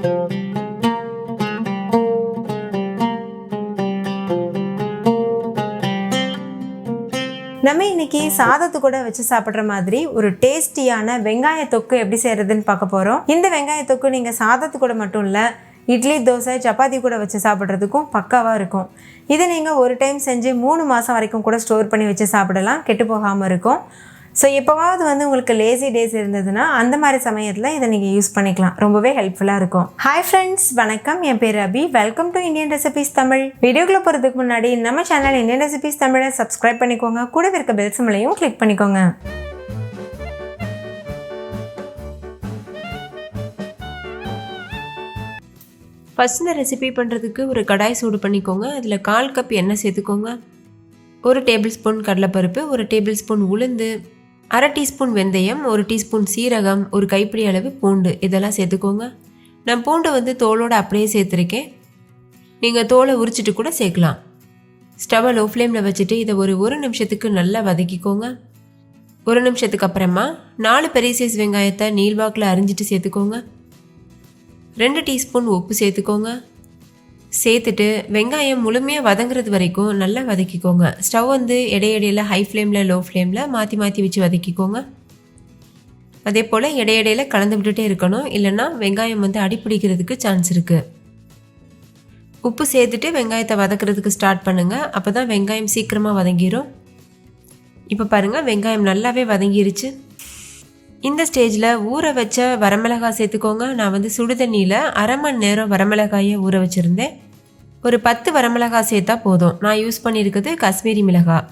நம்ம இன்னைக்கு சாதத்து கூட வச்சு சாப்பிட்ற மாதிரி ஒரு டேஸ்டியான வெங்காய தொக்கு எப்படி செய்யறதுன்னு பார்க்க போகிறோம். இந்த வெங்காய தொக்கு நீங்கள் சாதத்து கூட மட்டும் இல்லை, இட்லி, தோசை, சப்பாத்தி கூட வச்சு சாப்பிட்றதுக்கும் பக்காவாக இருக்கும். இதை நீங்கள் ஒரு டைம் செஞ்சு 3 மாதம் வரைக்கும் கூட ஸ்டோர் பண்ணி வச்சு சாப்பிடலாம், கெட்டு போகாமல் இருக்கும். ஸோ எப்போவாவது உங்களுக்கு லேசி டேஸ் இருந்ததுன்னா அந்த மாதிரி சமயத்தில் இதை நீங்கள் யூஸ் பண்ணிக்கலாம், ரொம்பவே ஹெல்ப்ஃபுல்லாக இருக்கும். ஹாய் ஃப்ரெண்ட்ஸ், வணக்கம். என் பேர் Abhi. Welcome to Indian recipes Tamil. வீடியோக்குள்ளே போகிறதுக்கு முன்னாடி நம்ம சேனல் இந்தியன் ரெசிபீஸ் தமிழை சப்ஸ்கிரைப் பண்ணிக்கோங்க, கூடவே இருக்க பெல் சிம்பலையும் கிளிக் பண்ணிக்கோங்க. ஃபஸ்ட் இந்த ரெசிபி பண்ணுறதுக்கு ஒரு கடாய் சூடு பண்ணிக்கோங்க. அதில் 1/4 கப் எண்ணெய் சேர்த்துக்கோங்க. 1 டேபிள் ஸ்பூன் கடலைப்பருப்பு, 1 டேபிள் ஸ்பூன் உளுந்து, 1/2 டீஸ்பூன் வெந்தயம், 1 டீஸ்பூன் சீரகம், 1 கைப்பிடி அளவு பூண்டு, இதெல்லாம் சேர்த்துக்கோங்க. நான் பூண்டை தோலோடு அப்படியே சேர்த்துருக்கேன். நீங்கள் தோலை உரிச்சிட்டு கூட சேர்க்கலாம். ஸ்டவ்வை லோ ஃப்ளேமில் வச்சுட்டு இதை ஒரு நிமிஷத்துக்கு நல்லா வதக்கிக்கோங்க. 1 நிமிஷத்துக்கு அப்புறமா 4 பெரிய சைஸ் வெங்காயத்தை நீள்வாக்கில் அரிஞ்சிட்டு சேர்த்துக்கோங்க. 2 டீஸ்பூன் உப்பு சேர்த்துக்கோங்க. சேர்த்துட்டு வெங்காயம் முழுமையாக வதங்குறது வரைக்கும் நல்லா வதக்கிக்கோங்க. ஸ்டவ் இடையிடையில் ஹை ஃப்ளேமில் லோ ஃப்ளேமில் மாற்றி மாற்றி வச்சு வதக்கிக்கோங்க. அதே போல் இடையிடையில் கலந்து விட்டுட்டே இருக்கணும், இல்லைன்னா வெங்காயம் அடிப்பிடிக்கிறதுக்கு சான்ஸ் இருக்குது. உப்பு சேர்த்துட்டு வெங்காயத்தை வதக்கிறதுக்கு ஸ்டார்ட் பண்ணுங்கள், அப்போ தான் வெங்காயம் சீக்கிரமாக வதங்கிடும். இப்போ பாருங்கள், வெங்காயம் நல்லாவே வதங்கிருச்சு. இந்த ஸ்டேஜில் ஊற வச்ச வரமிளகாய் சேர்த்துக்கோங்க. நான் சுடுதண்ணியில் 1/2 மணி நேரம் வரமிளகாயை ஊற வச்சுருந்தேன். ஒரு 10 வரமிளகாய் சேர்த்தா போதும். நான் யூஸ் பண்ணியிருக்கிறது காஷ்மீரி மிளகாய்,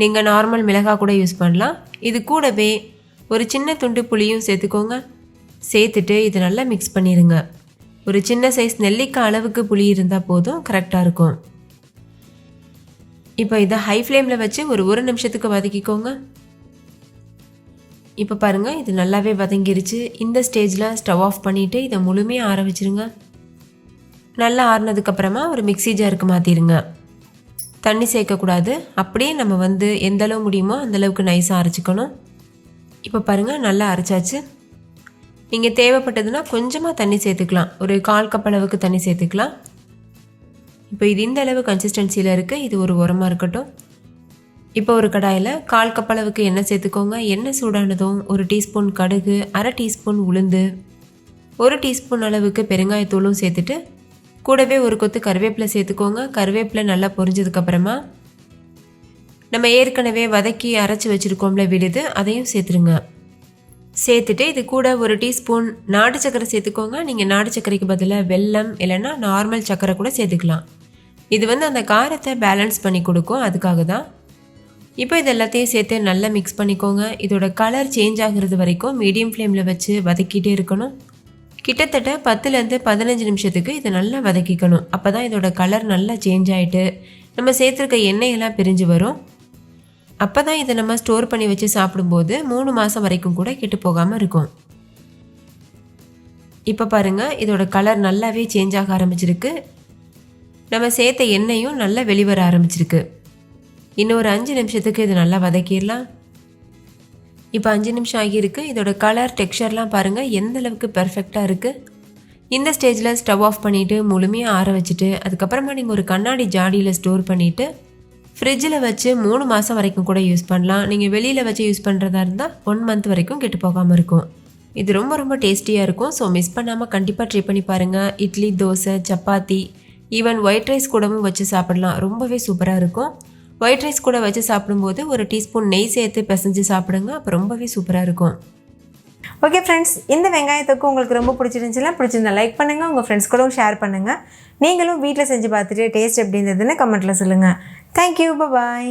நீங்கள் நார்மல் மிளகாய் கூட யூஸ் பண்ணலாம். இது கூடவே ஒரு சின்ன துண்டு புளியும் சேர்த்துக்கோங்க. சேர்த்துட்டு இது நல்லா மிக்ஸ் பண்ணிடுங்க. ஒரு சின்ன சைஸ் நெல்லிக்காய் அளவுக்கு புளி இருந்தால் போதும், கரெக்டாக இருக்கும். இப்போ இதை ஹை ஃப்ளேமில் வச்சு ஒரு நிமிஷத்துக்கு வதக்கிக்கோங்க. இப்போ பாருங்கள், இது நல்லாவே வதங்கிருச்சு. இந்த ஸ்டேஜில் ஸ்டவ் ஆஃப் பண்ணிவிட்டு இதை முழுமையாக ஆற வச்சுருங்க. நல்லா ஆறினதுக்கப்புறமா ஒரு மிக்ஸி ஜாருக்கு மாற்றிடுங்க. தண்ணி சேர்க்கக்கூடாது, அப்படியே நம்ம எந்த அளவு முடியுமோ அந்தளவுக்கு நைஸாக அரைச்சிக்கணும். இப்போ பாருங்கள், நல்லா அரைச்சாச்சு. நீங்கள் தேவைப்பட்டதுன்னா கொஞ்சமாக தண்ணி சேர்த்துக்கலாம், ஒரு 1/4 கப் அளவுக்கு தண்ணி சேர்த்துக்கலாம். இப்போ இது இந்த அளவு கன்சிஸ்டன்சியில் இருக்குது, இது ஒரு உரமாக இருக்கட்டும். இப்போ ஒரு கடாயில் 1/4 கப் அளவுக்கு எண்ணெய் சேர்த்துக்கோங்க. எண்ணெய் சூடானதும் 1 டீஸ்பூன் கடுகு, 1/2 டீஸ்பூன் உளுந்து, 1 டீஸ்பூன் அளவுக்கு பெருங்காயத்தூளும் சேர்த்துட்டு கூடவே ஒரு கொத்து கருவேப்பிலை சேர்த்துக்கோங்க. கருவேப்பிலை நல்லா பொரிஞ்சதுக்கப்புறமா நம்ம ஏற்கனவே வதக்கி அரைச்சி வச்சுருக்கோம்ல விழுது, அதையும் சேர்த்துருங்க. சேர்த்துட்டு இது கூட 1 டீஸ்பூன் நாட்டு சர்க்கரை சேர்த்துக்கோங்க. நீங்கள் நாட்டு சர்க்கரைக்கு பதிலாக வெல்லம் இல்லைன்னா நார்மல் சர்க்கரை கூட சேர்த்துக்கலாம். இது அந்த காரத்தை பேலன்ஸ் பண்ணி கொடுக்கும், அதுக்காக தான். இப்போ இது எல்லாத்தையும் சேர்த்து நல்லா மிக்ஸ் பண்ணிக்கோங்க. இதோட கலர் சேஞ்ச் ஆகிறது வரைக்கும் மீடியம் ஃப்ளேமில் வச்சு வதக்கிட்டே இருக்கணும். கிட்டத்தட்ட 10லேருந்து 15 நிமிஷத்துக்கு இதை நல்லா வதக்கிக்கணும். அப்போ தான் இதோட கலர் நல்லா சேஞ்ச் ஆகிட்டு நம்ம சேர்த்துருக்க எண்ணெயெல்லாம் பிரிஞ்சு வரும். அப்போ தான் இதை நம்ம ஸ்டோர் பண்ணி வச்சு சாப்பிடும்போது 3 மாதம் வரைக்கும் கூட கெட்டு போகாமல் இருக்கும். இப்போ பாருங்கள், இதோட கலர் நல்லாவே சேஞ்ச் ஆக ஆரம்பிச்சிருக்கு. நம்ம சேர்த்த எண்ணெயும் நல்லா வெளிவர ஆரம்பிச்சிருக்கு. இன்னும் ஒரு 5 நிமிஷத்துக்கு இது நல்லா வதக்கிடலாம். இப்போ 5 நிமிஷம் ஆகியிருக்கு. இதோட கலர் டெக்ஸ்சர்லாம் பாருங்கள் எந்த அளவுக்கு பெர்ஃபெக்டாக இருக்குது. இந்த ஸ்டேஜில் ஸ்டவ் ஆஃப் பண்ணிவிட்டு முழுமையாக ஆற வச்சுட்டு அதுக்கப்புறமா நீங்கள் ஒரு கண்ணாடி ஜாடியில் ஸ்டோர் பண்ணிவிட்டு ஃப்ரிட்ஜில் வச்சு 3 மாதம் வரைக்கும் கூட யூஸ் பண்ணலாம். நீங்கள் வெளியில் வச்சு யூஸ் பண்ணுறதா இருந்தால் 1 மந்த் வரைக்கும் கெட்டு போகாமல் இருக்கும். இது ரொம்ப ரொம்ப டேஸ்டியாக இருக்கும். ஸோ மிஸ் பண்ணாமல் கண்டிப்பாக ட்ரை பண்ணி பாருங்கள். Idli, dosa, chapati, even white rice கூடவும் வச்சு சாப்பிடலாம், ரொம்பவே சூப்பராக இருக்கும். ஒயிட் ரைஸ் கூட வச்சு சாப்பிடும்போது 1 டீஸ்பூன் நெய் சேர்த்து பிசைஞ்சு சாப்பிடுங்க, அப்போ ரொம்பவே சூப்பராக இருக்கும். ஓகே ஃப்ரெண்ட்ஸ், இந்த வெங்காயத்துக்கு உங்களுக்கு ரொம்ப பிடிச்சிருந்தா லைக் பண்ணுங்கள், உங்கள் ஃப்ரெண்ட்ஸ் கூடவும் ஷேர் பண்ணுங்கள். நீங்களும் வீட்டில் செஞ்சு பார்த்துட்டு டேஸ்ட் எப்படி இருந்ததுன்னு கமெண்ட்டில் சொல்லுங்கள். தேங்க்யூ, பாய்.